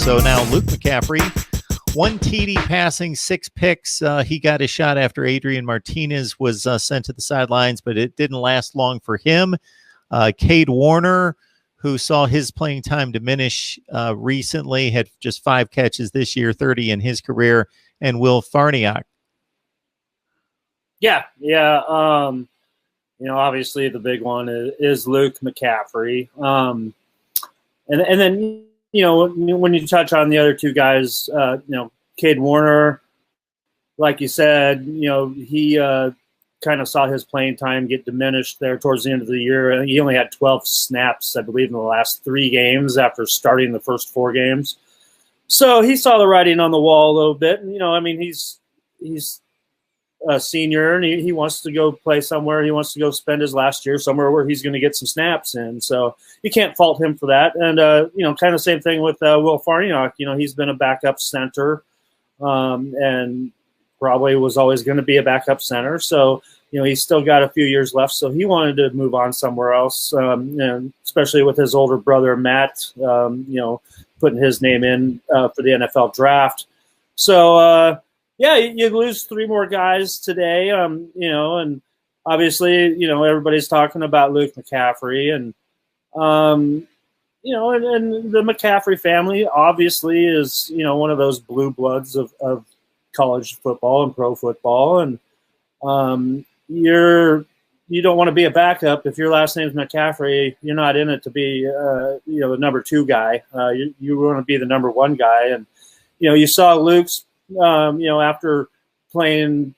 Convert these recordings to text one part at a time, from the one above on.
So now Luke McCaffrey, 1 TD passing, 6 picks. He got a shot after Adrian Martinez was sent to the sidelines, but it didn't last long for him. Kade Warner, who saw his playing time diminish recently, had just 5 catches this year, 30 in his career, and Will Farniok. Yeah. Obviously the big one is Luke McCaffrey. And then, when you touch on the other two guys, Kade Warner, like you said, he kind of saw his playing time get diminished there towards the end of the year. He only had 12 snaps, I believe, in the last 3 games after starting the first 4 games. So he saw the writing on the wall a little bit. And, he's a senior and he wants to go play somewhere. He wants to go spend his last year somewhere where he's going to get some snaps in. So you can't fault him for that. And, kind of same thing with Will Farniok. He's been a backup center and probably was always going to be a backup center. So, he's still got a few years left. So he wanted to move on somewhere else, and especially with his older brother, Matt, putting his name in for the NFL draft. So, you lose 3 more guys today, and obviously, everybody's talking about Luke McCaffrey and the McCaffrey family obviously is, one of those blue bloods of college football and pro football. And you don't want to be a backup. If your last name is McCaffrey, you're not in it to be, the number 2 guy. You want to be the number 1 guy. And, you saw Luke's, after playing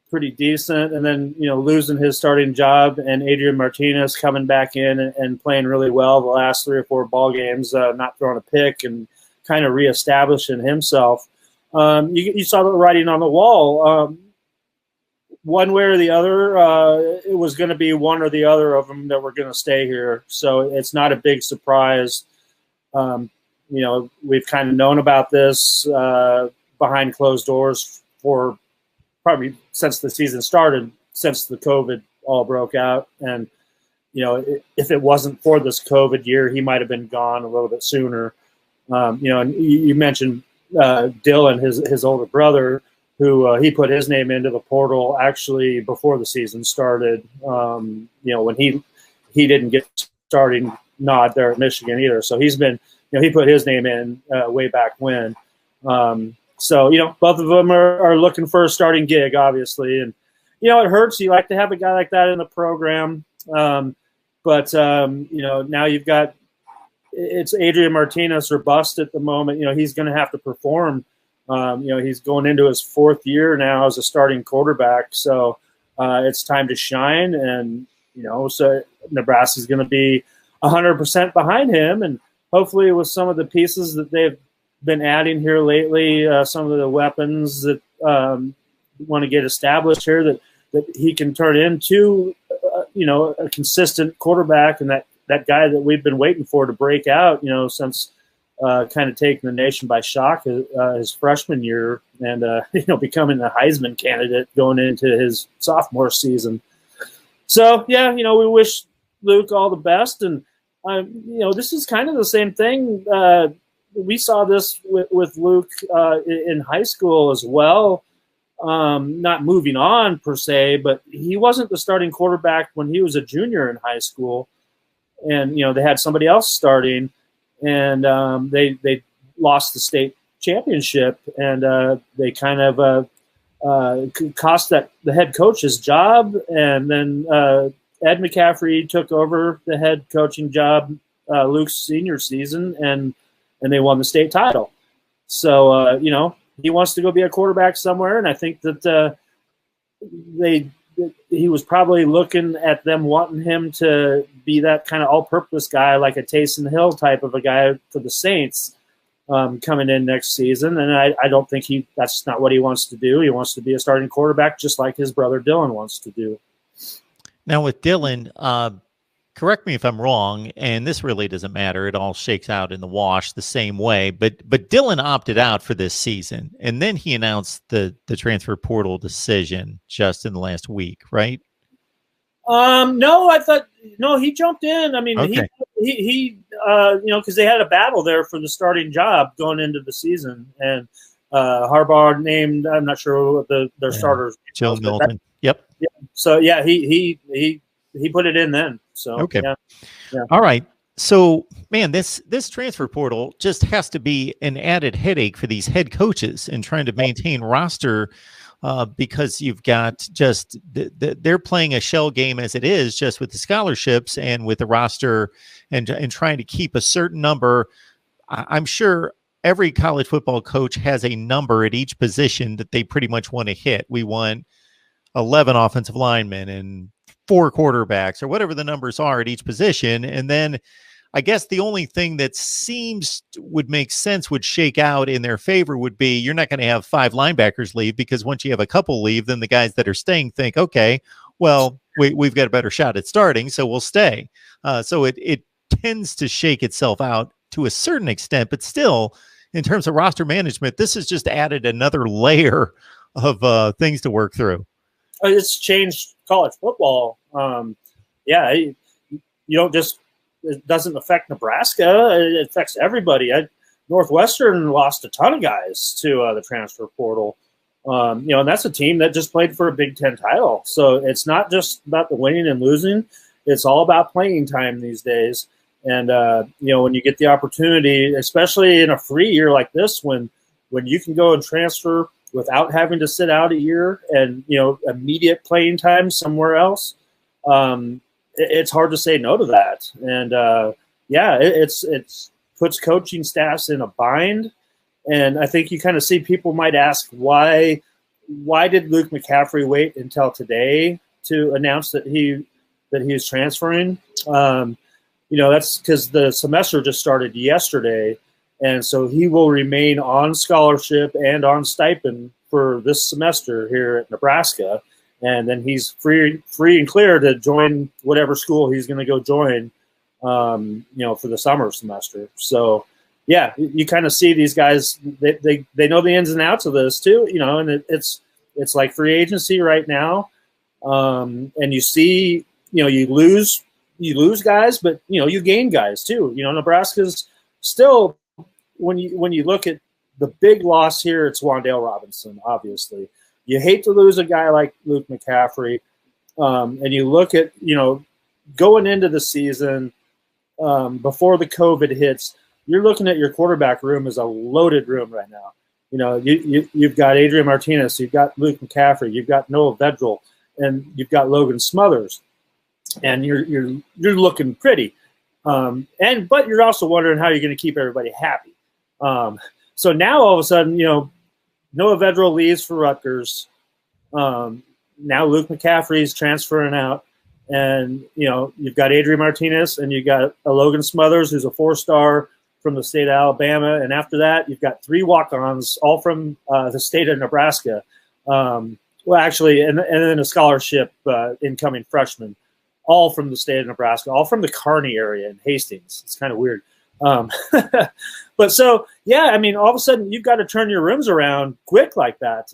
pretty decent and then, losing his starting job and Adrian Martinez coming back in and playing really well the last 3 or 4 ball games, not throwing a pick and kind of reestablishing himself. You saw the writing on the wall. One way or the other, it was going to be one or the other of them that were going to stay here. So it's not a big surprise. We've kind of known about this behind closed doors for probably since the season started, since the COVID all broke out. And, if it wasn't for this COVID year, he might have been gone a little bit sooner. And you mentioned Dylan, his older brother, who he put his name into the portal actually before the season started, when he didn't get starting nod there at Michigan either. So he's been, he put his name in way back when. So, both of them are looking for a starting gig, obviously. And, it hurts. You like to have a guy like that in the program. But now you've got – it's Adrian Martinez or bust at the moment. He's going to have to perform. He's going into his 4th year now as a starting quarterback. So it's time to shine. And, so Nebraska's going to be 100% behind him. And hopefully with some of the pieces that they've been adding here lately, some of the weapons that want to get established here, that he can turn into, a consistent quarterback and that guy that we've been waiting for to break out, since kind of taking the nation by shock his freshman year and, becoming a Heisman candidate going into his sophomore season. So, we wish Luke all the best. And, this is kind of the same thing. We saw this with Luke in high school as well. Not moving on per se, but he wasn't the starting quarterback when he was a junior in high school. And, they had somebody else starting and they lost the state championship and they kind of cost the head coach his job. And then Ed McCaffrey took over the head coaching job Luke's senior season and they won the state title. So, he wants to go be a quarterback somewhere. And I think that he was probably looking at them wanting him to be that kind of all-purpose guy, like a Taysom Hill type of a guy for the Saints coming in next season. And I don't think that's not what he wants to do. He wants to be a starting quarterback just like his brother Dylan wants to do. Now with Dylan, correct me if I'm wrong, and this really doesn't matter. It all shakes out in the wash the same way. But Dylan opted out for this season, and then he announced the transfer portal decision just in the last week, right? No, I thought he jumped in. I mean, okay. he because they had a battle there for the starting job going into the season, and Harbaugh named, I'm not sure what their starters. Joe Milton. Yep. Yeah. So yeah, he put it in then. So okay. Yeah. All right. So, man, this transfer portal just has to be an added headache for these head coaches in trying to maintain roster because you've got just they're playing a shell game as it is, just with the scholarships and with the roster and trying to keep a certain number. I'm sure every college football coach has a number at each position that they pretty much want to hit. We want 11 offensive linemen and 4 quarterbacks or whatever the numbers are at each position. And then I guess the only thing that seems would make sense, would shake out in their favor, would be you're not going to have 5 linebackers leave, because once you have a couple leave, then the guys that are staying think, okay, well, we've got a better shot at starting, so we'll stay. So it tends to shake itself out to a certain extent, but still, in terms of roster management, this has just added another layer of things to work through. It's changed college football. You don't just, it doesn't affect Nebraska. It affects everybody. Northwestern lost a ton of guys to the transfer portal. And that's a team that just played for a Big Ten title. So it's not just about the winning and losing. It's all about playing time these days. And, when you get the opportunity, especially in a free year like this, when you can go and transfer without having to sit out a year and, immediate playing time somewhere else, it's hard to say no to that. And, it's puts coaching staffs in a bind. And I think you kind of see people might ask, why did Luke McCaffrey wait until today to announce that he is transferring? That's because the semester just started yesterday. And so he will remain on scholarship and on stipend for this semester here at Nebraska. And then he's free and clear to join whatever school he's going to go join, for the summer semester. So, yeah, you kind of see these guys, they know the ins and outs of this too, and it's like free agency right now. And you see, you lose guys, but, you gain guys too. Nebraska's still, when you look at the big loss here, it's Wan'Dale Robinson, obviously. You hate to lose a guy like Luke McCaffrey. And you look at, going into the season, before the COVID hits, you're looking at your quarterback room as a loaded room right now. You've got Adrian Martinez, you've got Luke McCaffrey, you've got Noah Vedral, and you've got Logan Smothers. And you're looking pretty. But you're also wondering how you're going to keep everybody happy. So now all of a sudden, Noah Vedral leaves for Rutgers. Now Luke McCaffrey's transferring out, and you've got Adrian Martinez, and you've got a Logan Smothers, who's a 4-star from the state of Alabama, and after that you've got 3 walk-ons, all from the state of Nebraska. And then a scholarship incoming freshman, all from the state of Nebraska, all from the Kearney area in Hastings. It's kind of weird. But so, yeah, all of a sudden you've got to turn your rooms around quick like that.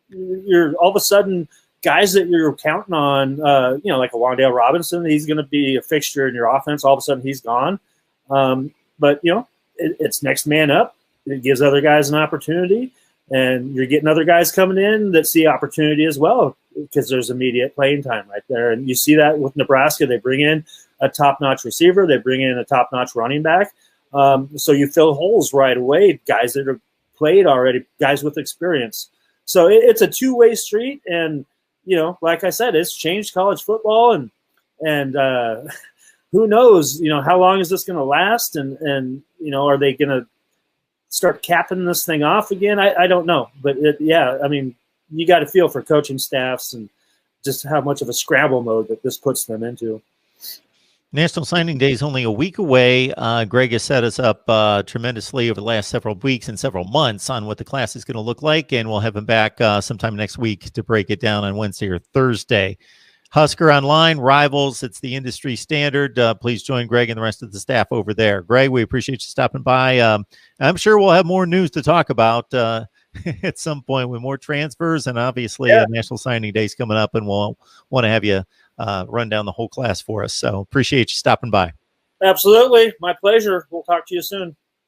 You're all of a sudden guys that you're counting on, like a Wan'Dale Robinson, he's going to be a fixture in your offense. All of a sudden he's gone. But it's next man up. It gives other guys an opportunity, and you're getting other guys coming in that see opportunity as well, because there's immediate playing time right there. And you see that with Nebraska. They bring in a top-notch receiver. They bring in a top-notch running back. So you fill holes right away, guys that have played already, guys with experience. So it's a two-way street. And, like I said, it's changed college football. And who knows, how long is this going to last? And are they going to start capping this thing off again? I don't know. But, you got to feel for coaching staffs and just how much of a scramble mode that this puts them into. National Signing Day is only a week away. Greg has set us up tremendously over the last several weeks and several months on what the class is going to look like, and we'll have him back sometime next week to break it down on Wednesday or Thursday. Husker Online, Rivals, it's the industry standard. Please join Greg and the rest of the staff over there. Greg, we appreciate you stopping by. I'm sure we'll have more news to talk about at some point with more transfers, and obviously National Signing Day is coming up, and we'll want to have you run down the whole class for us. So appreciate you stopping by. Absolutely. My pleasure. We'll talk to you soon.